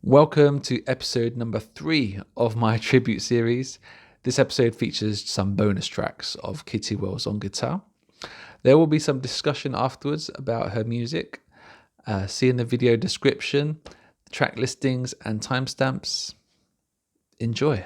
Welcome to episode number 3 of my tribute series. This episode features some bonus tracks of Kitty Wells on guitar. There will be some discussion afterwards about her music. See in the video description, track listings and timestamps. Enjoy.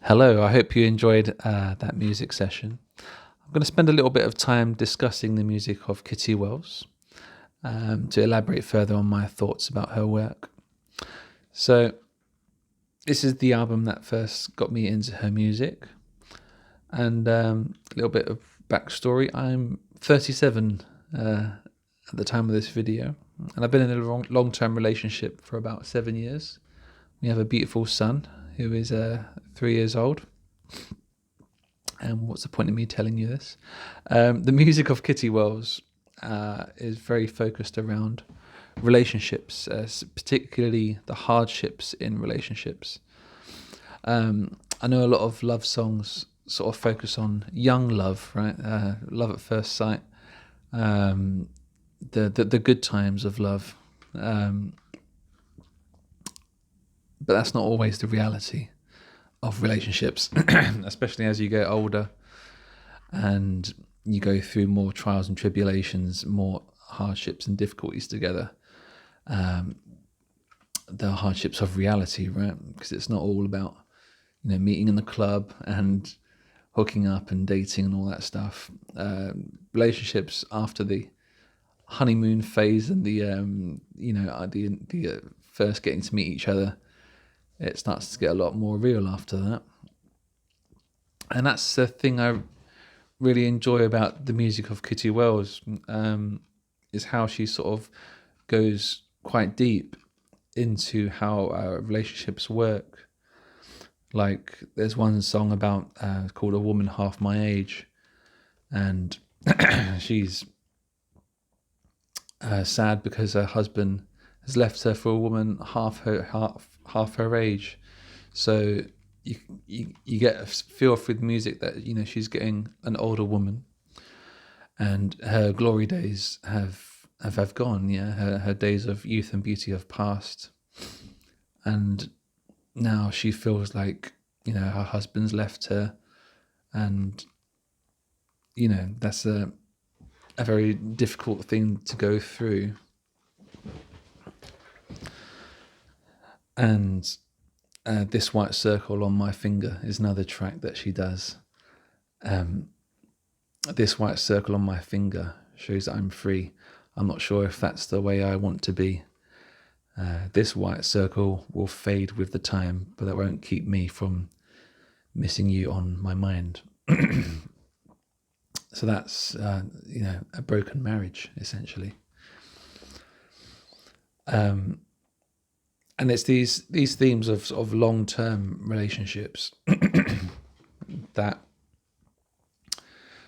Hello, I hope you enjoyed that music session. I'm going to spend a little bit of time discussing the music of Kitty Wells to elaborate further on my thoughts about her work. So, this is the album that first got me into her music. And a little bit of backstory. I'm 37 at the time of this video, and I've been in a long-term relationship for about 7 years. We have a beautiful son who is 3 years old. And what's the point of me telling you this? The music of Kitty Wells is very focused around relationships, particularly the hardships in relationships. I know a lot of love songs sort of focus on young love, right? Love at first sight, the good times of love. But that's not always the reality of relationships, especially as you get older and you go through more trials and tribulations, more hardships and difficulties together. The hardships of reality, right? Because it's not all about, meeting in the club and hooking up and dating and all that stuff. Relationships after the honeymoon phase and the first getting to meet each other, it starts to get a lot more real after that. And that's the thing I really enjoy about the music of Kitty Wells, is how she sort of goes quite deep into how relationships work. Like there's one song about called "A Woman Half My Age," and she's sad because her husband has left her for a woman half her age. So you get a feel through the music that she's getting an older woman, and her glory days have gone. Yeah, her days of youth and beauty have passed, and now she feels like her husband's left her, and that's a very difficult thing to go through. And This White Circle on My Finger is another track that she does. This white circle on my finger shows that I'm free. I'm not sure if that's the way I want to be. This white circle will fade with the time, but that won't keep me from missing you on my mind. So that's a broken marriage, essentially. And it's these themes of sort of long-term relationships that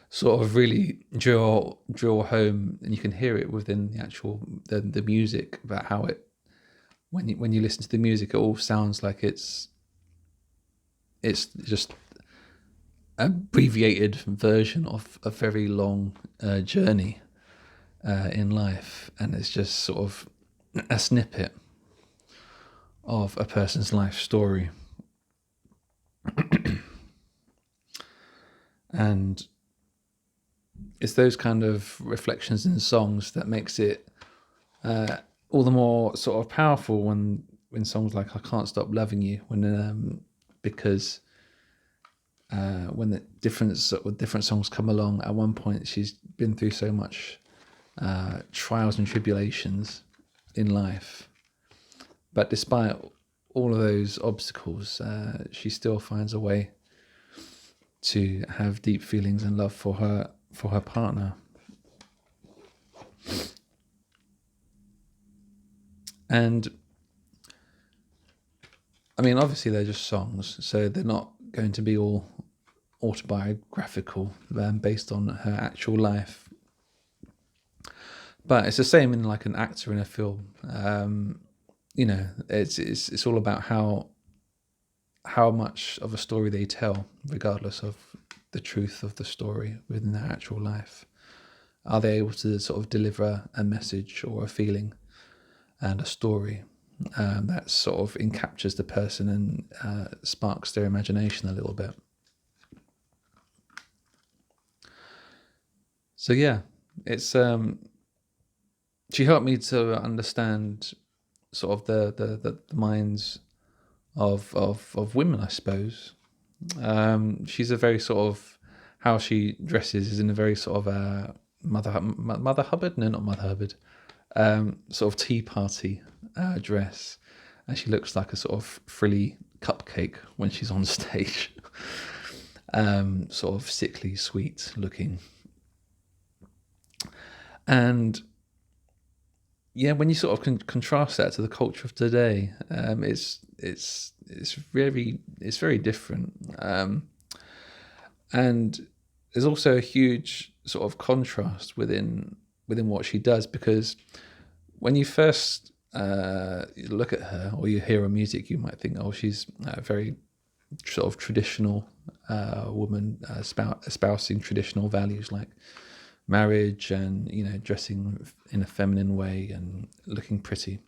sort of really draw home, and you can hear it within the actual the music about how it, when you listen to the music, it all sounds like it's just abbreviated version of a very long journey in life, and it's just sort of a snippet of a person's life story. And it's those kind of reflections in songs that makes it all the more sort of powerful when songs like "I Can't Stop Loving You," because when the different songs come along, at one point she's been through so much trials and tribulations in life, but despite all of those obstacles, she still finds a way to have deep feelings and love for her partner. And I mean, obviously they're just songs, so they're not going to be all autobiographical, based on her actual life. But it's the same in like an actor in a film. It's all about how much of a story they tell, regardless of the truth of the story within their actual life. Are they able to sort of deliver a message or a feeling and a story that sort of encaptures the person and sparks their imagination a little bit? So yeah, it's she helped me to understand sort of the minds of women, I suppose, She's a very sort of, how she dresses is in a very sort of Mother Hubbard? No, not Mother Hubbard. Sort of tea party dress. And she looks like a sort of frilly cupcake when she's on stage. Sort of sickly sweet looking. And yeah, when you sort of contrast that to the culture of today, it's very different. And there's also a huge sort of contrast within what she does, because when you first look at her or you hear her music, you might think, oh, she's a very sort of traditional woman, espousing traditional values like marriage and, you know, dressing in a feminine way and looking pretty.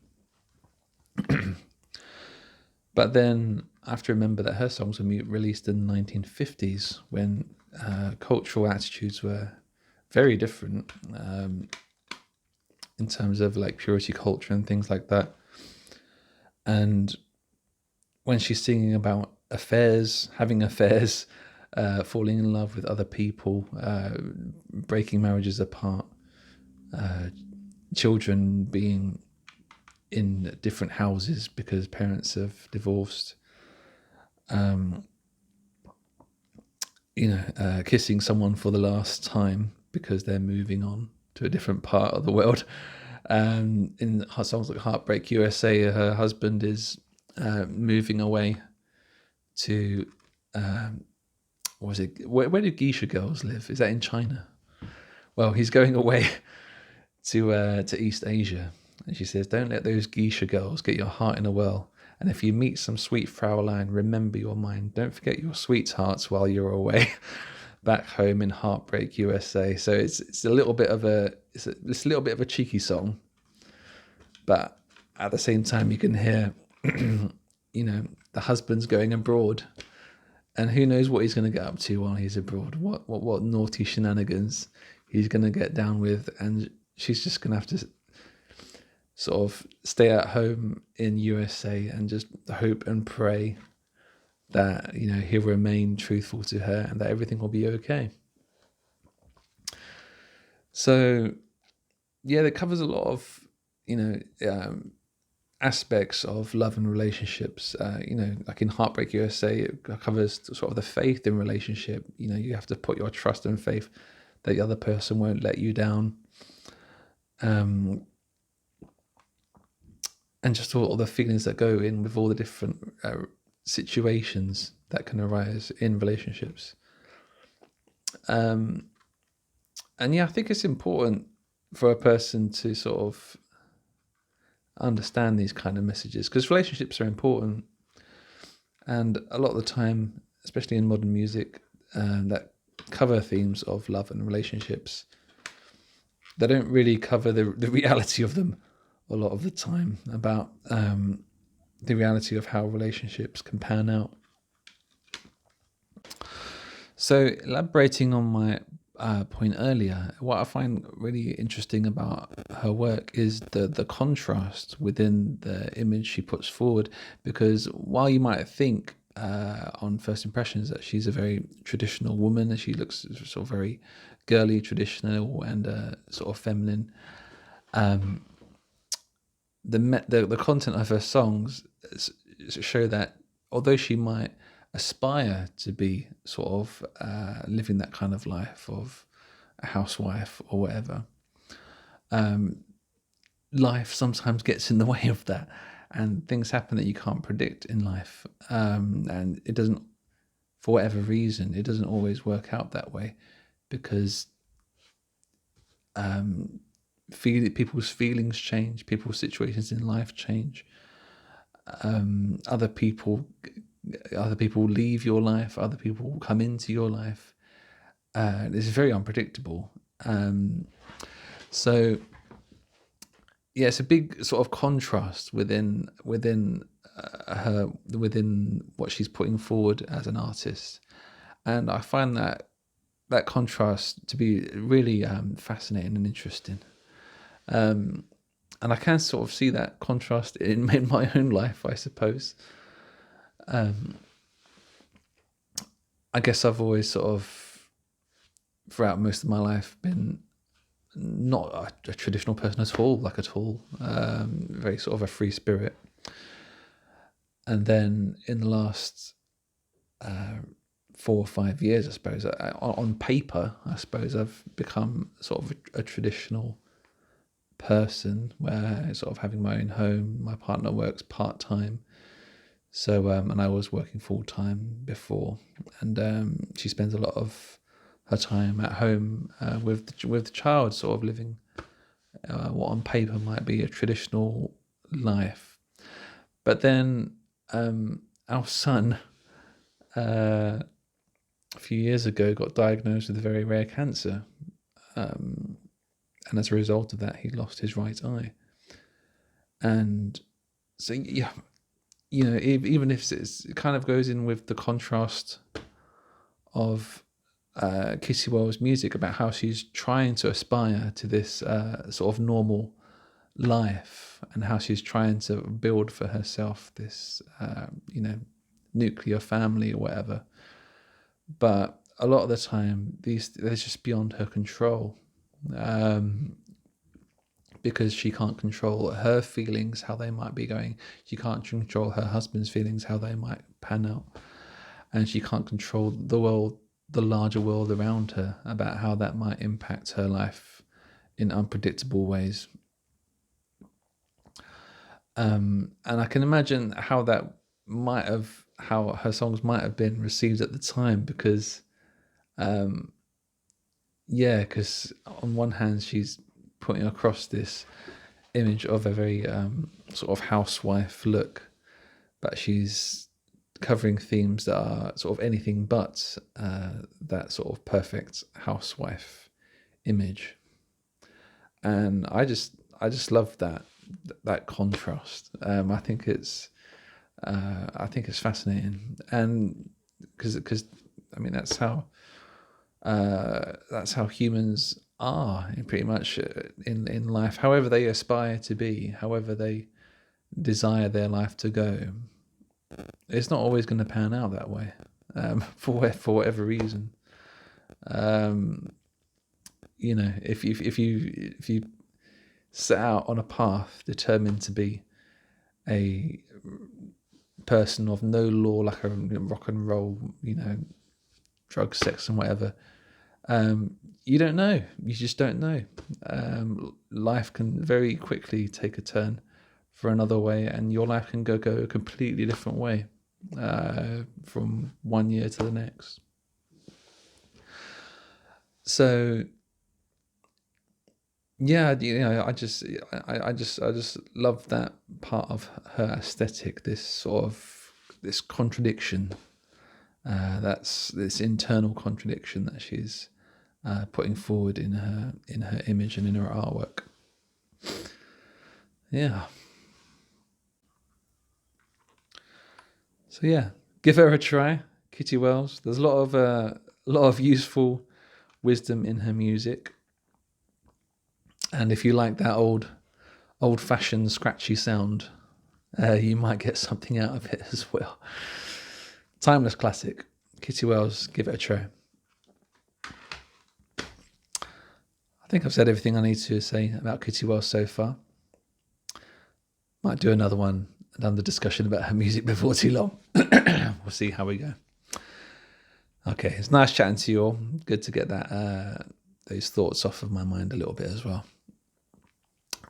But then I have to remember that her songs were released in the 1950s, when cultural attitudes were very different in terms of like purity culture and things like that. And when she's singing about affairs, having affairs, falling in love with other people, breaking marriages apart, children being in different houses because parents have divorced, kissing someone for the last time because they're moving on to a different part of the world. In songs like Heartbreak USA, her husband is moving away to where do geisha girls live? Is that in China? Well, he's going away to East Asia, and she says, don't let those geisha girls get your heart in a well. And if you meet some sweet Fraulein, remember your mind. Don't forget your sweethearts while you're away back home in Heartbreak USA. So it's a little bit of a cheeky song, but at the same time you can hear the husband's going abroad, and who knows what he's going to get up to while he's abroad, what naughty shenanigans he's going to get down with, and she's just going to have to sort of stay at home in USA and just hope and pray that, he'll remain truthful to her and that everything will be okay. So yeah, that covers a lot of aspects of love and relationships. Like in Heartbreak USA, it covers sort of the faith in relationship. You have to put your trust and faith that the other person won't let you down. And just all the feelings that go in with all the different situations that can arise in relationships. And yeah, I think it's important for a person to sort of understand these kind of messages, because relationships are important. And a lot of the time, especially in modern music, that cover themes of love and relationships, they don't really cover the reality of them a lot of the time, about the reality of how relationships can pan out. So elaborating on my point earlier, what I find really interesting about her work is the contrast within the image she puts forward, because while you might think on first impressions that she's a very traditional woman, and she looks sort of very girly, traditional, and sort of feminine, the content of her songs show that although she might aspire to be sort of living that kind of life of a housewife or whatever, life sometimes gets in the way of that, and things happen that you can't predict in life, and it doesn't, for whatever reason, it doesn't always work out that way, because people's feelings change, people's situations in life change. Other people leave your life, other people come into your life. It's very unpredictable. So yeah, it's a big sort of contrast within her, within what she's putting forward as an artist, and I find that contrast to be really fascinating and interesting. And I can sort of see that contrast in my own life, I suppose. I guess I've always sort of, throughout most of my life, been not a traditional person at all, very sort of a free spirit. And then in the last 4 or 5 years, I suppose, on paper, I suppose I've become sort of a traditional person, where sort of having my own home, my partner works part-time, so and I was working full-time before, and she spends a lot of her time at home with the child, sort of living what on paper might be a traditional life. But then our son a few years ago got diagnosed with a very rare cancer, and as a result of that, he lost his right eye. And so, yeah, even if it kind of goes in with the contrast of Kitty Wells' music about how she's trying to aspire to this sort of normal life, and how she's trying to build for herself this, nuclear family or whatever. But a lot of the time, they're just beyond her control, because she can't control her feelings, how they might be going. She can't control her husband's feelings, how they might pan out. And she can't control the larger world around her, about how that might impact her life in unpredictable ways. And I can imagine how her songs might have been received at the time, because because on one hand she's putting across this image of a very sort of housewife look, but she's covering themes that are sort of anything but that sort of perfect housewife image. And I just love that contrast. I think it's fascinating, and because I mean that's how humans are pretty much in life. However they aspire to be, however they desire their life to go, it's not always going to pan out that way, for whatever reason. If you set out on a path determined to be a person of no law, like a rock and roll, drugs, sex, and whatever, you don't know. You just don't know. Life can very quickly take a turn for another way, and your life can go a completely different way from one year to the next. So yeah, I just love that part of her aesthetic. This contradiction. That's this internal contradiction that she's putting forward in her image and in her artwork. Yeah. So yeah, give her a try, Kitty Wells. There's a lot of useful wisdom in her music, and if you like that old-fashioned scratchy sound, you might get something out of it as well. Timeless classic. Kitty Wells, give it a try. I think I've said everything I need to say about Kitty Wells so far. Might do another discussion about her music before too long. We'll see how we go. Okay, it's nice chatting to you all. Good to get those thoughts off of my mind a little bit as well.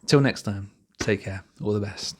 Till next time, take care. All the best.